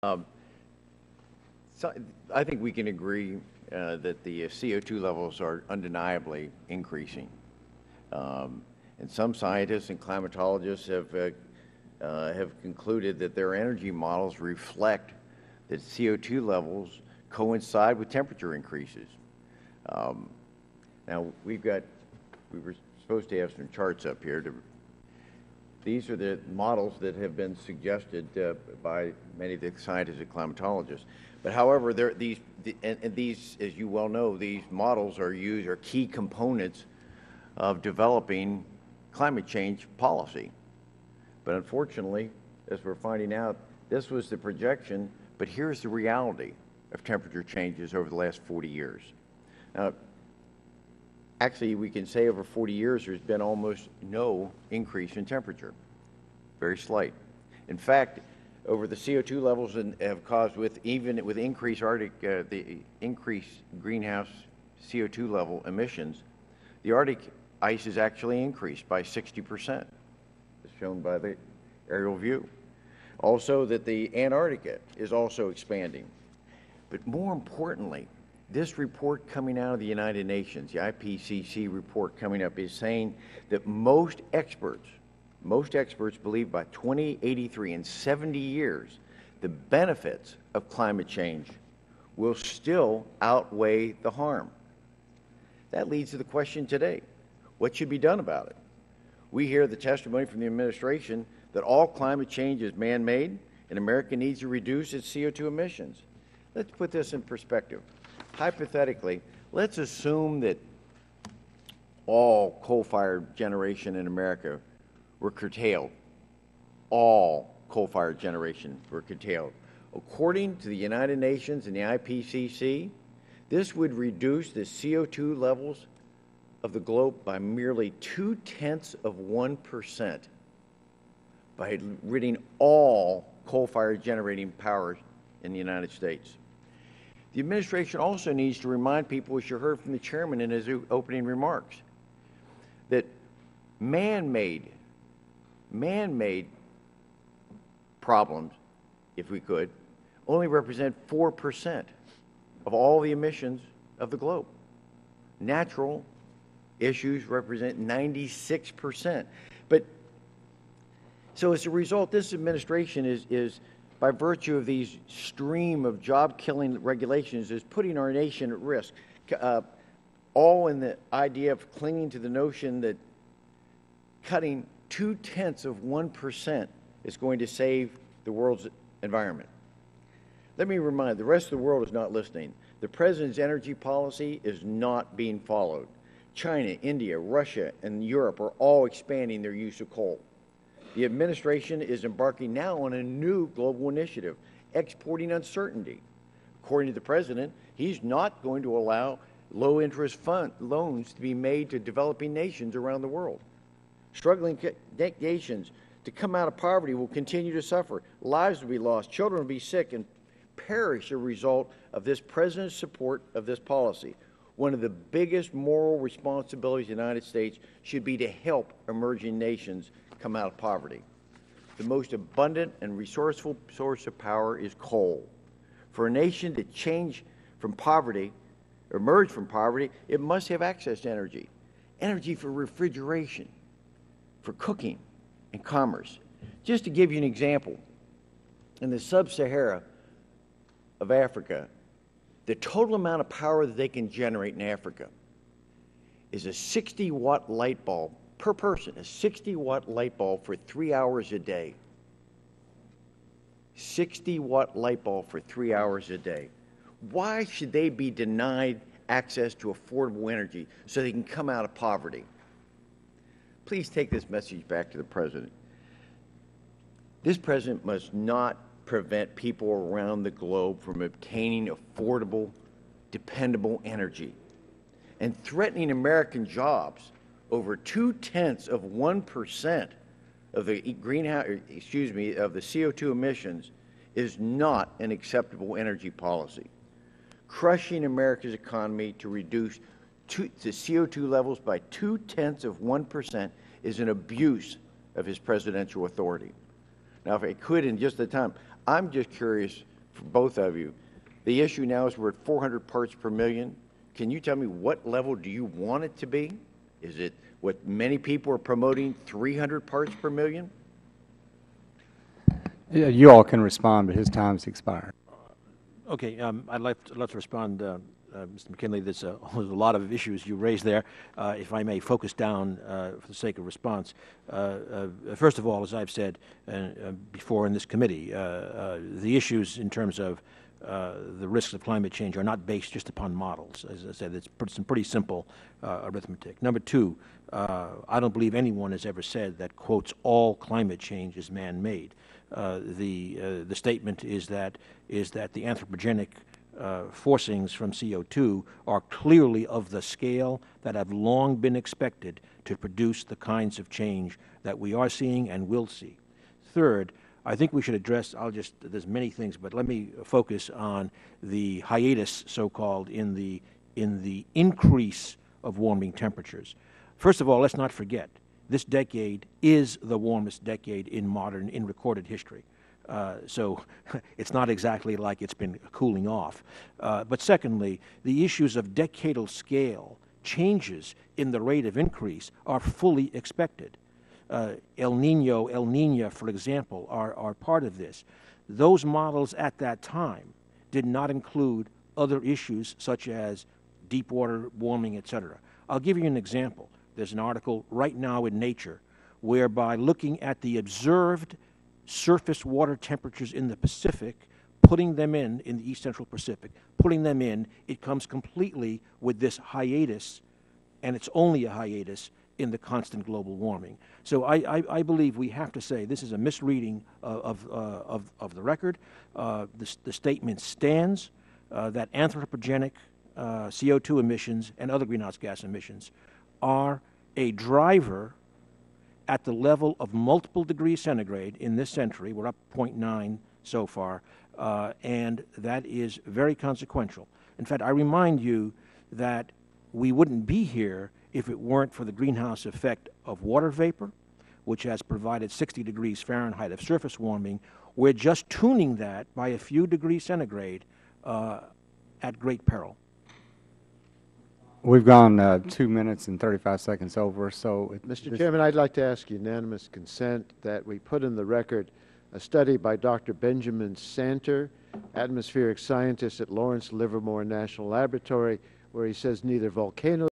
Um, so I think we can agree that the CO2 levels are undeniably increasing. And some scientists and climatologists have concluded that their energy models reflect that CO2 levels coincide with temperature increases. Now, we were supposed to have some charts up here. These are the models that have been suggested by many of the scientists and climatologists. But however, these, as you well know, these models are key components of developing climate change policy. But unfortunately, as we're finding out, this was the projection, but here's the reality of temperature changes over the last 40 years. Now, actually, we can say over 40 years there's been almost no increase in temperature, very slight. In fact, over the CO2 levels have caused, even with increased the increased greenhouse CO2 level emissions, the Arctic ice has actually increased by 60%, as shown by the aerial view. Also, that the Antarctica is also expanding. But more importantly, this report coming out of the United Nations, the IPCC report coming up, is saying that most experts believe by 2083, in 70 years, the benefits of climate change will still outweigh the harm. That leads to the question today, what should be done about it? We hear the testimony from the administration that all climate change is man-made and America needs to reduce its CO2 emissions. Let's put this in perspective. Hypothetically, let's assume that all coal-fired generation in America were curtailed. All coal-fired generation were curtailed. According to the United Nations and the IPCC, this would reduce the CO2 levels of the globe by merely 0.2% by ridding all coal-fired generating power in the United States. The administration also needs to remind people, as you heard from the chairman in his opening remarks, that man-made problems, if we could, only represent 4% of all the emissions of the globe. Natural issues represent 96%. But so as a result, this administration is by virtue of these stream of job-killing regulations, is putting our nation at risk, all in the idea of clinging to the notion that cutting 0.2% is going to save the world's environment. Let me remind, the rest of the world is not listening. The president's energy policy is not being followed. China, India, Russia, and Europe are all expanding their use of coal. The administration is embarking now on a new global initiative, exporting uncertainty. According to the president, he's not going to allow low-interest loans to be made to developing nations around the world. Struggling nations to come out of poverty will continue to suffer. Lives will be lost, children will be sick and perish as a result of this president's support of this policy. One of the biggest moral responsibilities of the United States should be to help emerging nations come out of poverty. The most abundant and resourceful source of power is coal. For a nation to change from poverty, emerge from poverty, it must have access to energy. Energy for refrigeration, for cooking and commerce. Just to give you an example, in the sub-Sahara of Africa, the total amount of power that they can generate in Africa is a 60-watt light bulb per person, a 60-watt light bulb for 3 hours a day. 60-watt light bulb for 3 hours a day. Why should they be denied access to affordable energy so they can come out of poverty? Please take this message back to the president. This president must not prevent people around the globe from obtaining affordable, dependable energy. And threatening American jobs over 0.2% of the of the CO2 emissions is not an acceptable energy policy. Crushing America's economy to reduce the CO2 levels by 0.2% is an abuse of his presidential authority. Now, if I could, in just the time, I'm just curious for both of you. The issue now is we're at 400 parts per million. Can you tell me what level do you want it to be? Is it what many people are promoting, 300 parts per million? Yeah, you all can respond, but his time's expired. Okay, I'd like to respond, Mr. McKinley. There's a lot of issues you raised there. If I may focus down for the sake of response. First of all, as I've said before in this committee, the issues in terms of the risks of climate change are not based just upon models. As I said, it's some pretty simple arithmetic. Number two, I don't believe anyone has ever said that, quotes, all climate change is man-made. The statement is that the anthropogenic forcings from CO2 are clearly of the scale that have long been expected to produce the kinds of change that we are seeing and will see. Third, I think we should address, there's many things, but let me focus on the hiatus, so-called, in the increase of warming temperatures. First of all, let's not forget, this decade is the warmest decade in recorded history. So it's not exactly like it's been cooling off. But secondly, the issues of decadal scale changes in the rate of increase are fully expected. El Nino, El Nina, for example, are part of this. Those models at that time did not include other issues such as deep water warming, etc. I'll give you an example. There's an article right now in Nature whereby looking at the observed surface water temperatures in the Pacific, putting them in the East Central Pacific, putting them in, it comes completely with this hiatus, and it's only a hiatus in the constant global warming. So I believe we have to say this is a misreading of the record. The statement stands that anthropogenic CO2 emissions and other greenhouse gas emissions are a driver at the level of multiple degrees centigrade in this century. We're up 0.9 so far, and that is very consequential. In fact, I remind you that we wouldn't be here if it weren't for the greenhouse effect of water vapor, which has provided 60 degrees Fahrenheit of surface warming. We're just tuning that by a few degrees centigrade at great peril. We've gone 2 minutes and 35 seconds over, so... Mr. Chairman, I'd like to ask unanimous consent that we put in the record a study by Dr. Benjamin Santer, atmospheric scientist at Lawrence Livermore National Laboratory, where he says neither volcanoes